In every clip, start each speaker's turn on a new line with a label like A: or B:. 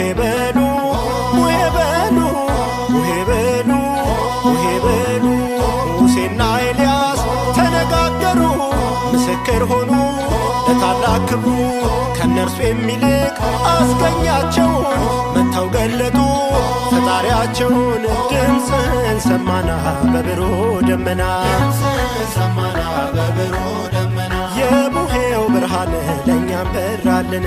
A: ውሄበሉ ውሄበሉ ውሄበሉ ውሄበሉ ሙሴና ኤልያስ ተነጋገሩ ምስክር ሆኑ ለታላቅ ክብሩ ከነርሱ የሚልቅ አስገኛቸው መተው ገለጡ ፈጣሪያቸውን ድምፅን ሰማና በብሩህ ደመና የቡሄው ብርሃን ለእኛም በራልን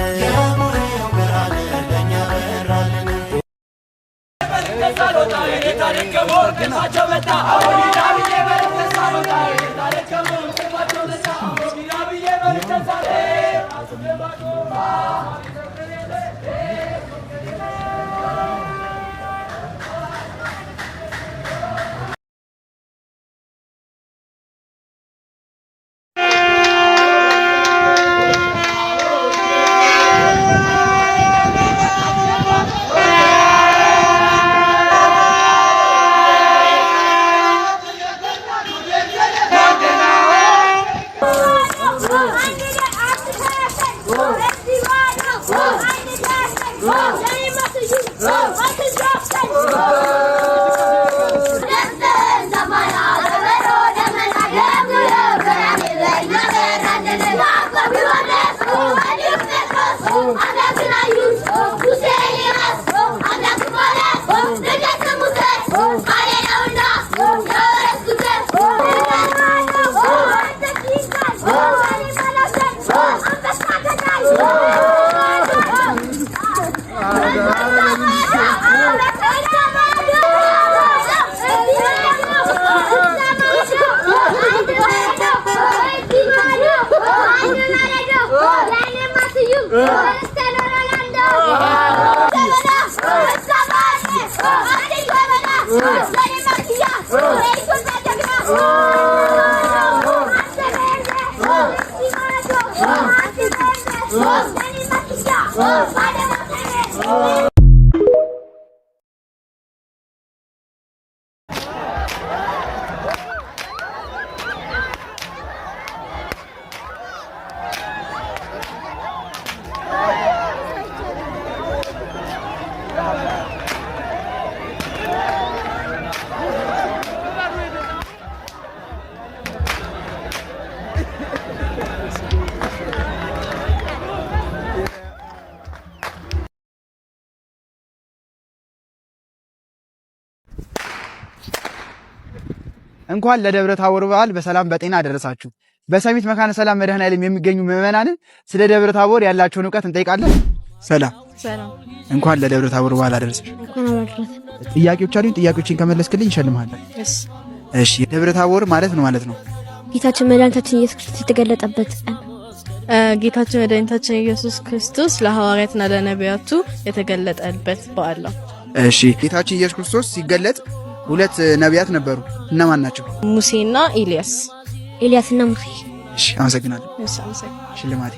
B: እንኳን ለደብረ ታቦር በዓል በሰላም በጤና አደረሳችሁ። በሰሚት መካነ ሰላም መድኃኔዓለም የሚገኙ ምዕመናንን ስለ ደብረ ታቦር ያላቸውን ዕውቀት እንጠይቃለን። ሰላም እንኳን ለደብረ ታቦር በዓል አደረሰሽ። ጥያቄዎች አሉኝ። ጥያቄዎችን ከመለስክልኝ እሸልምሃለሁ። እሺ ደብረ ታቦር ማለት ነው?
C: ጌታችን መድኃኒታችን ኢየሱስ ክርስቶስ የተገለጠበት ቀን።
D: ጌታችን መድኃኒታችን ኢየሱስ ክርስቶስ ለሐዋርያትና ለነቢያቱ የተገለጠበት በዓል ነው።
B: እሺ ጌታችን ኢየሱስ ክርስቶስ ሲገለጥ ሁለት ነቢያት ነበሩ። እነማን ናቸው?
D: ሙሴና ኤልያስ።
C: ኤልያስና ሙሴ።
B: እሺ አመሰግናለሁ። ሽልማቴ።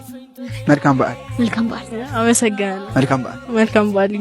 B: መልካም በዓል።
C: መልካም በዓል።
D: አመሰግናለሁ።
B: መልካም በዓል።
D: መልካም በዓል።